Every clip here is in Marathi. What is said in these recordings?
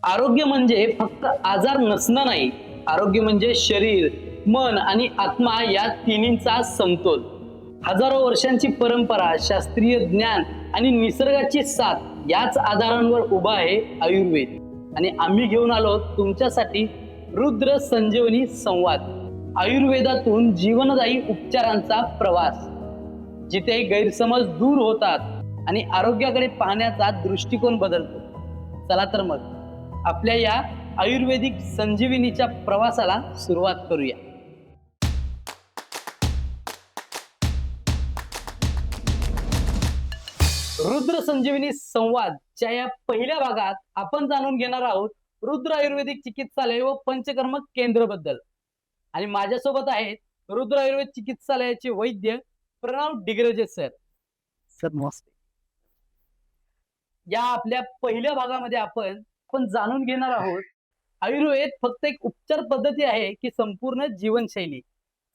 आरोग्य म्हणजे फक्त आजार नसणं नाही. आरोग्य म्हणजे शरीर, मन आणि आत्मा या तिन्हींचा समतोल. हजारो वर्षांची परंपरा, शास्त्रीय ज्ञान आणि निसर्गाची साथ याच आधारांवर उभा आहे आयुर्वेद. आणि आम्ही घेऊन आलो तुमच्यासाठी रुद्र संजीवनी संवाद. आयुर्वेदातून जीवनदायी उपचारांचा प्रवास, जिथे गैरसमज दूर होतात आणि आरोग्याकडे पाहण्याचा दृष्टिकोन बदलतो. चला तर मग आपल्या या आयुर्वेदिक संजीवनीच्या प्रवासाला सुरुवात करूया. रुद्र संजीवनी संवादच्या या पहिल्या भागात आपण जाणून घेणार आहोत रुद्र आयुर्वेदिक चिकित्सालय व पंचकर्म केंद्र बद्दल. आणि माझ्यासोबत आहेत रुद्र आयुर्वेद चिकित्सालयाचे वैद्य प्रणव डिग्रजे सर. सर नमस्ते. या आपल्या पहिल्या भागामध्ये आपण जाणून घेणार आहोत आयुर्वेद फक्त एक उपचार पद्धती आहे की संपूर्ण जीवनशैली.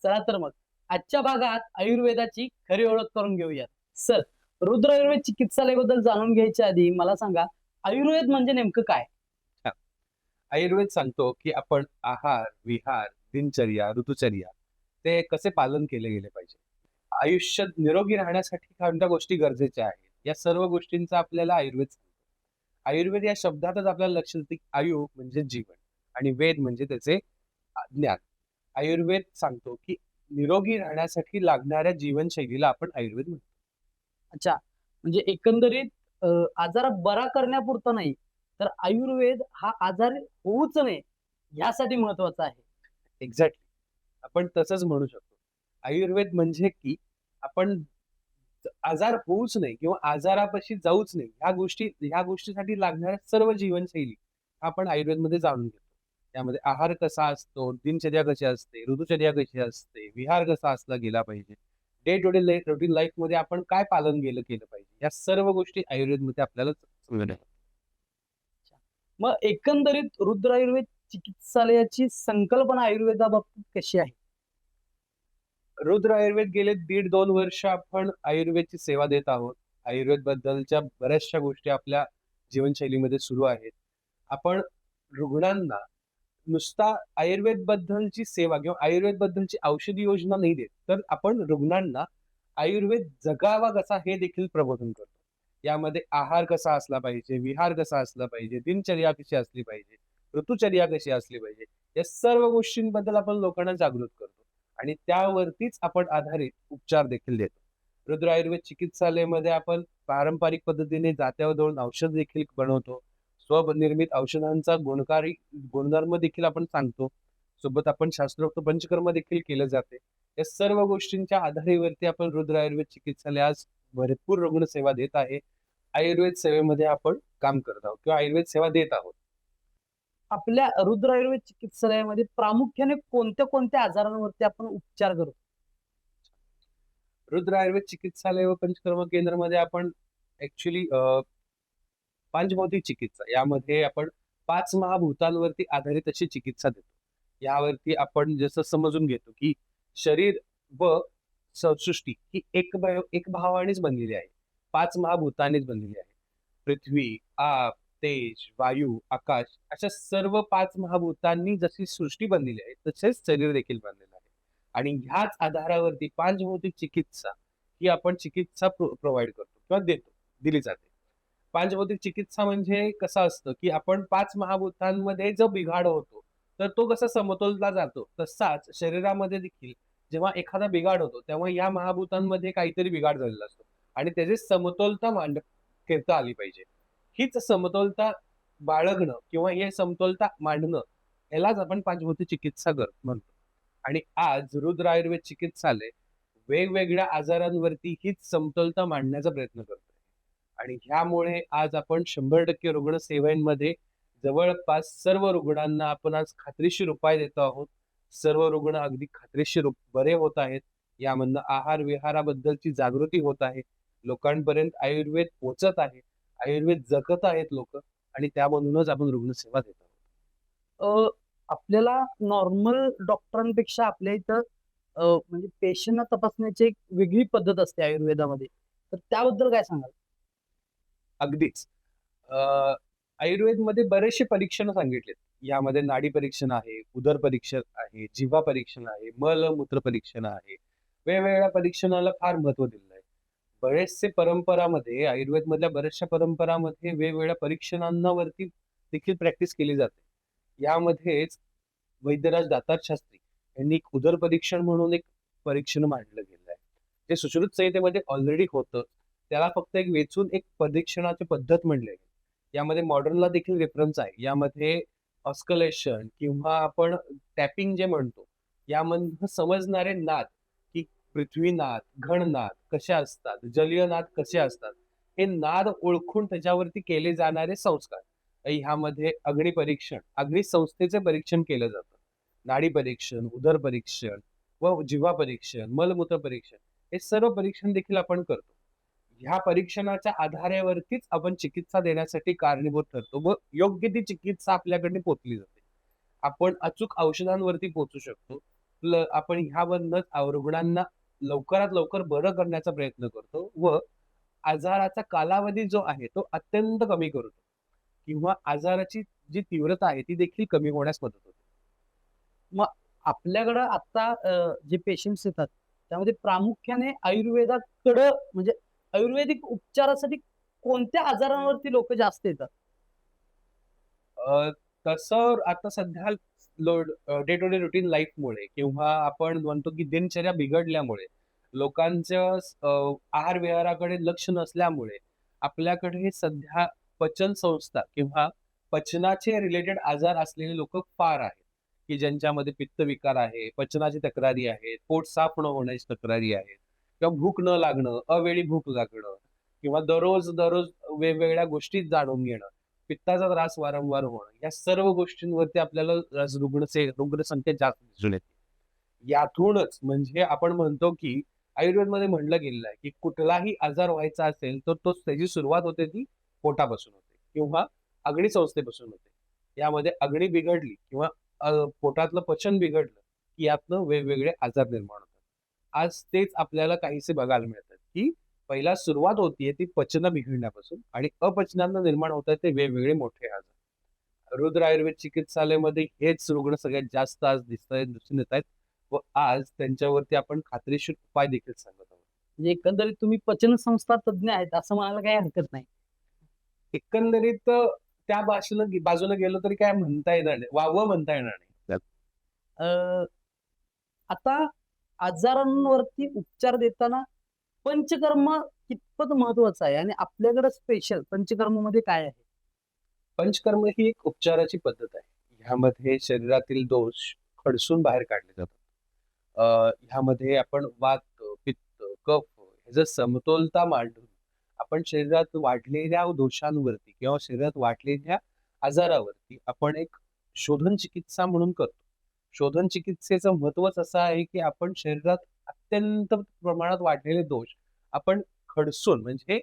चला तर मग आजच्या भागात आयुर्वेदाची खरी ओळख करून घेऊया. सर, रुद्र आयुर्वेद चिकित्सालय बद्दल जाणून घ्यायच्या आधी मला सांगा, आयुर्वेद म्हणजे नेमकं काय? आयुर्वेद सांगतो की आपण आहार, विहार, दिनचर्या, ऋतुचर्या ते कसे पालन केले गेले पाहिजे. आयुष्यात निरोगी राहण्यासाठी कोणत्या गोष्टी गरजेच्या आहेत, या सर्व गोष्टींचा आपल्याला आयुर्वेद सांगतो. आयुर्वेद या शब्दातच आपल्याला लक्षात येते की आयु म्हणजे जीवन आणि वेद म्हणजे त्याचे ज्ञान. आयुर्वेद सांगतो की निरोगी राहण्यासाठी लागणाऱ्या जीवनशैलीला आपण आयुर्वेद म्हणतो. अच्छा, म्हणजे एकंदरीत आजार बरा करण्यापुरता नाही, तर आयुर्वेद हा आजार होऊच नये यासाठी महत्वाचा आहे. एक्झॅक्टली, आपण तसंच म्हणू शकतो. आयुर्वेद म्हणजे की आपण आजार होऊच नाही किंवा आजारापाशी जाऊच नाही, ह्या गोष्टीसाठी लागणाऱ्या सर्व जीवनशैली आपण आयुर्वेदमध्ये जाणून घेतो. त्यामध्ये आहार कसा असतो, दिनचर्या कशी असते, ऋतुचर्या कशी असते, विहार कसा असला गेला पाहिजे, day to day routine life मध्ये आपण काय पालन केलं पाहिजे, या सर्व गोष्टी आयुर्वेदमध्ये आपल्याला समजून येतात. मग एकंदरीत रुद्र आयुर्वेद चिकित्सालयाची संकल्पना आयुर्वेदाबाबतीत कशी आहे? रुद्र आयुर्वेद गेले 1.5-2 वर्ष आपण आयुर्वेदची सेवा देत आहोत. आयुर्वेद बद्दलच्या बऱ्याचशा गोष्टी आपल्या जीवनशैलीमध्ये सुरू आहेत. आपण रुग्णांना नुसता आयुर्वेद बद्दलची सेवा किंवा आयुर्वेद बद्दलची औषधी योजना नाही देत, तर आपण रुग्णांना आयुर्वेद जगावा कसा हे देखील प्रबोधन करतो. यामध्ये आहार कसा असला पाहिजे, विहार कसा असला पाहिजे, दिनचर्या कशी असली पाहिजे, ऋतुचर्या कशी असली पाहिजे, या सर्व गोष्टींबद्दल आपण लोकांना जागृत करतो आणि त्यावरतीच आपण आधारित उपचार देखील देतो. रुद्र आयुर्वेद चिकित्सालयामध्ये आपण पारंपरिक पद्धतीने जात्यावर जाऊन औषध देखील बनवतो. स्वनिर्मित औषधांचा गुणकारी गुणधर्म देखील आपण सांगतो. सोबत आपण शास्त्रोक्त पंचकर्म देखील केले जाते. या सर्व गोष्टींच्या आधारावरती आपण रुद्र आयुर्वेद चिकित्सालय आज भरपूर रुग्णसेवा देत आहे. आयुर्वेद सेवेमध्ये आपण काम करत आहोत किंवा आयुर्वेद सेवा देत आहोत. आपल्या रुद्र आयुर्वेद चिकित्सालयामध्ये प्रामुख्याने कोणत्या कोणत्या आजारांवरती आपण उपचार करतो? रुद्र आयुर्वेद चिकित्सालय व पंचकर्म केंद्रामध्ये आपण ऍक्च्युली पंचभौतिक चिकित्सा यामध्ये आपण 5 महाभूतांवरती आधारित अशी चिकित्सा देतो. यावरती आपण जसं समजून घेतो की शरीर व सृष्टी ही एक भावानेच बनलेली आहे. 5 महाभूतांनीच बनलेली आहे. पृथ्वी, आप, तेज, वायू, आकाश अशा सर्व 5 महाभूतांनी जशी सृष्टी बनलेली आहे, तसेच शरीर देखील बनलेलं आहे. आणि ह्याच आधारावरती पंचभौतिक चिकित्सा ही आपण चिकित्सा प्रोव्हाइड करतो किंवा दिली जाते. पंचभौतिक चिकित्सा म्हणजे कसं असतं की आपण 5 महाभूतांमध्ये जो बिघाड होतो, तर तो कसा समतोलला जातो, तसाच शरीरामध्ये देखील जेव्हा एखादा बिघाड होतो, तेव्हा या महाभूतांमध्ये काहीतरी बिघाड झालेला असतो आणि त्याची समतोलता करता आली पाहिजे. हीच समतोलता बाळगणं किंवा हे समतोलता मांडणं, यालाच आपण पंचभौतिक चिकित्सा म्हणतो. आणि आज रुद्र आयुर्वेद चिकित्सालय वेगवेगळ्या आजारांवरती हीच समतोलता मांडण्याचा प्रयत्न करतो. आणि ह्यामुळे आज आपण 100% रुग्ण सेवांमध्ये जवळपास सर्व रुग्णांना आपण आज खात्रीशीर उपाय देतो आहोत. सर्व रुग्ण अगदी खात्रीशीर बरे होत आहेत. यामधनं आहार विहाराबद्दलची जागृती होत आहे. लोकांपर्यंत आयुर्वेद पोहोचत आहे. आयुर्वेद जगत आहेत लोक आणि त्यामधूनच आपण रुग्णसेवा देत आहोत. आपल्याला नॉर्मल डॉक्टरांपेक्षा आपल्या इथं म्हणजे पेशंटना तपासण्याची एक वेगळी पद्धत असते आयुर्वेदामध्ये, तर त्याबद्दल काय सांगाल? अगदीच. आयुर्वेदमध्ये बरेचसे परीक्षण सांगितलेत. यामध्ये नाडी परीक्षण आहे, उदर परीक्षण आहे, जिव्हा परीक्षण आहे, मल-मूत्र परीक्षण आहे. वेगवेगळ्या परीक्षणाला फार महत्त्व दिलेलं आहे. बरेचसे परंपरामध्ये आयुर्वेदमधल्या बऱ्याचशा परंपरामध्ये वेगवेगळ्या परीक्षणांवरती देखील प्रॅक्टिस केली जाते. यामध्येच वैद्यराज दातार शास्त्री यांनी एक उदर परीक्षण म्हणून एक परीक्षण मांडलं गेलं आहे. जे सुश्रुत संहितेमध्ये ऑलरेडी होतं. त्याला फक्त एक वेचून एक परीक्षणाची पद्धत म्हणली आहे. यामध्ये मॉडर्नला देखील रेफरन्स आहे. यामध्ये ऑस्कलेशन किंवा आपण टॅपिंग जे म्हणतो, यामधनं समजणारे नाद, की पृथ्वीनाद, घननाद कसे असतात, जलीय नाद कसे असतात, हे नाद ओळखून त्याच्यावरती केले जाणारे संस्कार. ह्यामध्ये अग्नी परीक्षण, अग्नी संस्थेचे परीक्षण केलं जातं. नाडी परीक्षण, उदर परीक्षण व जिव्हा परीक्षण, मलमूत्र परीक्षण हे सर्व परीक्षण देखील आपण करतो. ह्या परीक्षणाच्या आधारावरतीच आपण चिकित्सा देण्यासाठी कारणीभूत ठरतो व योग्य ती चिकित्सा आपल्याकडे पोहोचली जाते. आपण अचूक औषधांवरती पोहोचू शकतो. आपण ह्यावरनंच रुग्णांना लवकरात लवकर बरं करण्याचा प्रयत्न करतो व आजाराचा कालावधी जो आहे तो अत्यंत कमी करतो किंवा आजाराची जी तीव्रता आहे ती देखील कमी होण्यास मदत होते. मग आपल्याकडं आता जे पेशंट्स येतात त्यामध्ये प्रामुख्याने आयुर्वेदाकडं म्हणजे आयुर्वेदिक उपचारासाठी कोणत्या आजारांवरती लोक जास्त येतात? अ, तसं आता सध्या डे टू डे रुटीन लाईफमुळे किंवा आपण म्हणतो की दिनचर्या बिघडल्यामुळे लोकांच्या आहार विहाराकडे लक्ष नसल्यामुळे आपल्याकडे सध्या पचन संस्था किंवा पचनाचे रिलेटेड आजार असलेले लोक फार आहेत, की ज्यांच्यामध्ये पित्तविकार आहे, पचनाची तक्रारी आहेत, पोट साफ न होण्याची तक्रारी आहेत किंवा भूक न लागणं, अवेळी भूक लागणं किंवा दररोज दररोज वेगवेगळ्या गोष्टी जाणून घेणं, पित्ताचा त्रास वारंवार होणं, या सर्व गोष्टींवरती आपल्याला आज रुग्णसंख्या जास्त दिसून येते. यातूनच म्हणजे आपण म्हणतो की आयुर्वेदमध्ये म्हटलं गेलेलं आहे की कुठलाही आजार व्हायचा असेल तर त्याची सुरुवात होते ती पोटापासून होते किंवा अग्नी संस्थेपासून होते. यामध्ये अग्नी बिघडली किंवा पोटातलं पचन बिघडलं की यातनं वेगवेगळे आजार निर्माण होतात. आज तेच आपल्याला काहीसे बघायला मिळतात की पहिला सुरुवात होतीये ती पचन बिघडण्यापासून आणि अपचनानं निर्माण होतात ते वेगवेगळे मोठे आजार. रुद्र आयुर्वेद चिकित्सालयामध्ये हेच रुग्ण सगळ्यात जास्त आज दिसून येत आहेत व आज त्यांच्यावरती आपण खात्रीशीर उपाय देखील सांगत आहोत. म्हणजे एकंदरीत तुम्ही पचन संस्था तज्ञ आहेत असं म्हणायला काही हरकत नाही. एकंदरीत त्या बाजूने गेलो तरी काय म्हणता येणार नाही, वावं म्हणता येणार नाही. अ, आता आजारांवरती उपचार देताना पंचकर्म कितपत महत्वाचं आहे आणि आपल्याकडे स्पेशल पंचकर्म मध्ये काय आहे? पंचकर्म ही एक उपचाराची पद्धत आहे. ह्यामध्ये शरीरातील दोष खडसून बाहेर काढले जातात. ह्यामध्ये आपण वात, पित्त, कफ ह्याचं समतोलता मांडून आपण शरीरात वाढलेल्या दोषांवरती किंवा शरीरात वाढलेल्या आजारावरती आपण एक शोधन चिकित्सा म्हणून करतो. शोधन चिकित्सेचं महत्वच असं आहे की आपण शरीरात अत्यंत प्रमाणात वाढलेले दोष आपण खडसून म्हणजे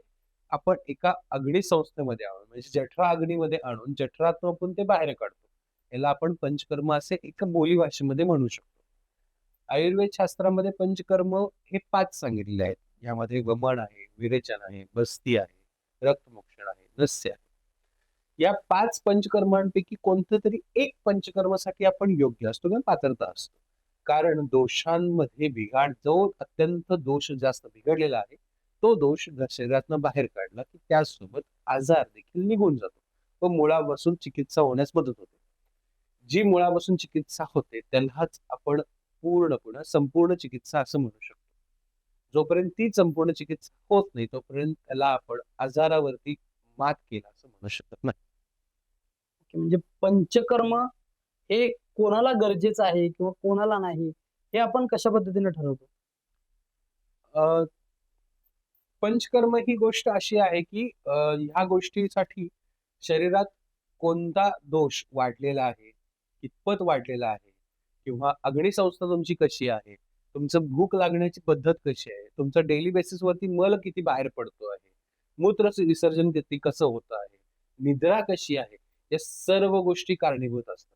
आपण एका अग्नी संस्थेमध्ये आणून म्हणजे जठरा अग्नीमध्ये आणून जठरातून आपण ते बाहेर काढतो. याला आपण पंचकर्म असे एका बोलीभाषेमध्ये म्हणू शकतो. आयुर्वेद शास्त्रामध्ये पंचकर्म हे 5 सांगितलेले आहेत. यामध्ये वमन आहे, विरेचन आहे, बस्ती आहे, रक्तमोक्षण आहे, नस्य आहे. या 5 पंचकर्मांपैकी कोणतं तरी एक पंचकर्मासाठी आपण योग्य असतो किंवा पात्रता असतो. कारण दोषांमध्ये जो अत्यंत दोष जास्त बिघडलेला आहे तो दोष शरीरातनं बाहेर काढला की त्यासोबत आजार देखील निघून जातो व मुळापासून चिकित्सा होण्यास मदत होते. जी मुळापासून चिकित्सा होते त्यालाच आपण पूर्णपणे संपूर्ण चिकित्सा असं म्हणू शकतो. जोपर्यंत ती संपूर्ण चिकित्सा होत नाही तोपर्यंत त्याला आपण आजारावरती मात केला असं म्हणू शकत नाही. म्हणजे पंचकर्म हे कोणाला गरजेचं आहे किंवा कोणाला नाही हे आपण कशा पद्धतीने ठरवतो? अ, पंचकर्म ही गोष्ट अशी आहे की ह्या गोष्टीसाठी शरीरात कोणता दोष वाढलेला आहे, कितपत वाढलेला आहे किंवा अग्निसंस्था तुमची कशी आहे, तुमचं भूक लागण्याची पद्धत कशी आहे, तुमचं डेली बेसिस वरती मल किती बाहेर पडतो आहे, मूत्र विसर्जन किती कसं होत आहे, निद्रा कशी आहे, या सर्व गोष्टी कारणीभूत असतात.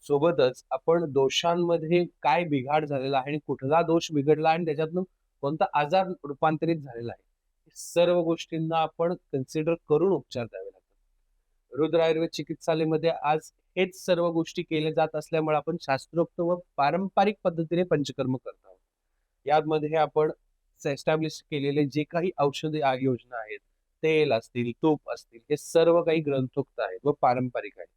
सोबतच आपण दोषांमध्ये काय बिघाड झालेला आहे आणि कुठला दोष बिघडला आणि त्याच्यातून कोणता आजार रूपांतरित झालेला आहे, सर्व गोष्टींना आपण कन्सिडर करून उपचार द्यावे लागतात. रुद्र आयुर्वेद चिकित्सालयामध्ये आज हेच सर्व गोष्टी केल्या जात असल्यामुळे आपण शास्त्रोक्त व पारंपरिक पद्धतीने पंचकर्म करत आहोत. यामध्ये आपण एस्टॅब्लिश केलेले जे काही औषधी योजना आहेत, तेल असतील, तूप असतील, हे सर्व काही ग्रंथोक्त आहेत व पारंपरिक आहेत.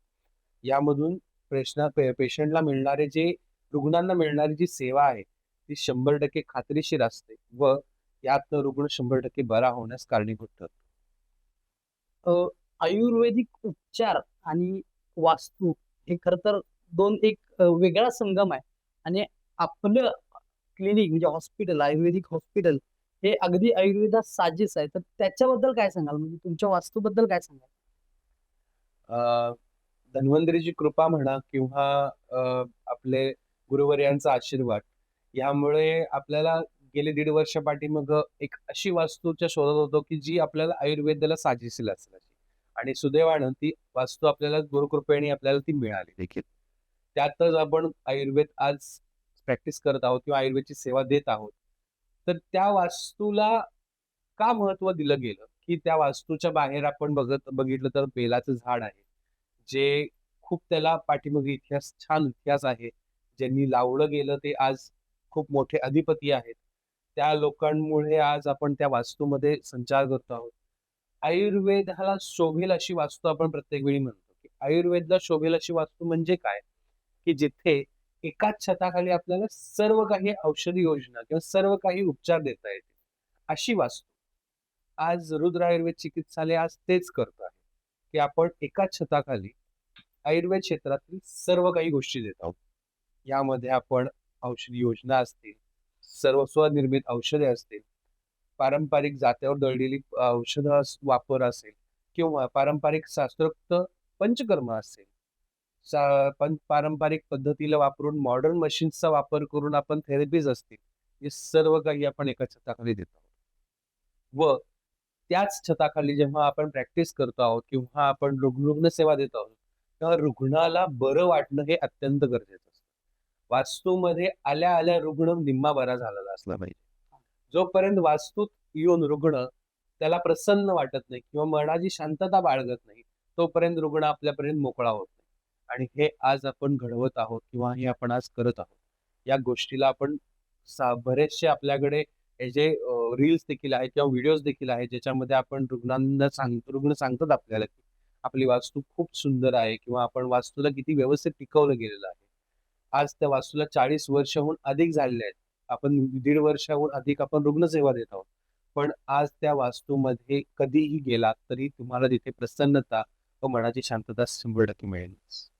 यामधून पेशंटला मिळणारे जे रुग्णांना मिळणारी जी सेवा आहे ती 100% खात्रीशीर असते व यातनं रुग्ण 100% बरा होण्यास कारणीभूत ठरतो. आयुर्वेदिक उपचार आणि वास्तू हे खरं तर दोन एक वेगळा संगम आहे आणि आपलं क्लिनिक म्हणजे हॉस्पिटल, आयुर्वेदिक हॉस्पिटल हे अगदी आयुर्वेदात साजेस आहे. तर त्याच्याबद्दल काय सांगाल? म्हणजे तुमच्या वास्तूबद्दल काय सांगाल? अ, धन्वंतरीची कृपा म्हणा किंवा आपले गुरुवर्यांचा आशीर्वाद यामुळे आपल्याला गेले 1.5 वर्ष पाठीमागं एक अशी वास्तूच्या शोधात होतो, की जी आपल्याला आयुर्वेदाला साजेशील असेल अशी. आणि सुदैवानं ती वास्तू आपल्याला गुरुकृपेने आपल्याला ती मिळाली देखील. त्यातच आपण आयुर्वेद आज प्रॅक्टिस करत आहोत किंवा आयुर्वेदची सेवा देत आहोत. तर त्या वास्तूला का महत्त्व दिलं गेलं, की त्या वास्तूच्या बाहेर आपण बघितलं तर बेलाचं झाड आहे. जे खूप त्याला पाठीमागे छान इतिहास आहे. ज्यांनी लावलं गेलं ते आज खूप मोठे अधिपती आहेत. त्या लोकांमुळे आज आपण त्या वास्तूमध्ये संचार करतो आहोत. आयुर्वेदाला शोभेल अशी वास्तू आपण प्रत्येक वेळी म्हणतो, की आयुर्वेदला शोभेल अशी वास्तू म्हणजे काय? की जिथे एकाच छताखाली आपल्याला सर्व काही औषधी योजना किंवा सर्व काही उपचार देता येतील. अशी वास्तू. आज रुद्र आयुर्वेद चिकित्सालय आज तेच करत आहे, की आपण एकाच छताखाली आयुर्वेद क्षेत्रातील सर्व काही गोष्टी देत आहोत. यामध्ये आपण औषधी योजना असतील, सर्व स्वनिर्मित औषधे असतील, पारंपरिक जात्यावर दळलेली औषधं वापर असेल किंवा पारंपरिक शास्त्रोक्त पंचकर्म असेल. पारंपरिक पद्धतीला वापरून मॉडर्न मशीन्सचा वापर करून आपण थेरपीज असतील, हे सर्व काही आपण एका छताखाली देत आहोत. व त्याच छताखाली जेव्हा आपण प्रॅक्टिस करतो आहोत किंवा आपण रुग्णसेवा देत आहोत, तेव्हा रुग्णाला बरं वाटणं हे अत्यंत गरजेचं असतं. वास्तूमध्ये आल्या रुग्ण निम्मा बरा झालेला असला पाहिजे. जोपर्यंत वास्तूत येऊन रुग्ण त्याला प्रसन्न वाटत नाही किंवा मनाची शांतता बाळगत नाही, तोपर्यंत रुग्ण आपल्यापर्यंत मोकळा होत नाही. आणि हे आज आपण घडवत आहोत किंवा हे आपण आज करत आहोत. या गोष्टीला आपण बरेचसे आपल्याकडे हे जे रील्स देखील आहेत किंवा व्हिडिओज देखील आहेत, ज्याच्यामध्ये आपण रुग्ण सांगतात आपल्याला, की आपली वास्तू खूप सुंदर आहे किंवा आपण वास्तूला किती व्यवस्थित टिकवलं गेलेलं आहे. आज त्या वास्तूला 40 वर्षाहून अधिक झालेले आहेत. आपण 1.5 वर्षाहून अधिक आपण रुग्णसेवा देत आहोत. पण आज त्या वास्तूमध्ये कधीही गेलात तरी तुम्हाला तिथे प्रसन्नता व मनाची शांतता 100% मिळेल.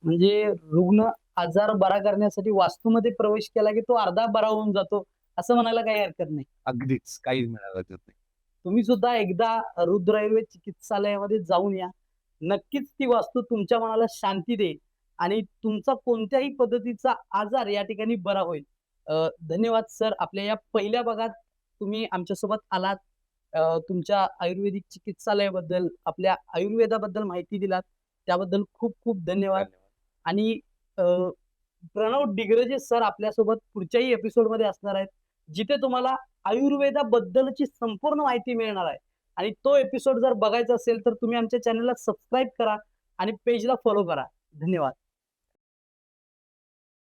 म्हणजे रुग्ण आजार बरा करण्यासाठी वास्तूमध्ये प्रवेश केला की तो अर्धा बरा होऊन जातो, असं म्हणायला काही हरकत नाही. अगदीच काही म्हणायला हरकत नाही. तुम्ही सुद्धा एकदा रुद्र आयुर्वेद चिकित्सालयामध्ये जाऊन या. नक्कीच ती वास्तू तुमच्या मनाला शांती देईल आणि तुमचा कोणत्याही पद्धतीचा आजार या ठिकाणी बरा होईल. धन्यवाद सर. आपल्या या पहिल्या भागात तुम्ही आमच्यासोबत आलात. तुमच्या आयुर्वेदिक चिकित्सालयाबद्दल, आपल्या आयुर्वेदाबद्दल माहिती दिलात. त्याबद्दल खूप खूप धन्यवाद. धन्यवाद. आणि प्रणव डिग्रजे सर आपल्यासोबत पुढच्याही एपिसोडमध्ये असणार आहेत, जिथे तुम्हाला आयुर्वेदाबद्दलची संपूर्ण माहिती मिळणार आहे. आणि तो एपिसोड जर बघायचा असेल तर तुम्ही आमच्या चॅनलला सबस्क्राईब करा आणि पेजला फॉलो करा. धन्यवाद.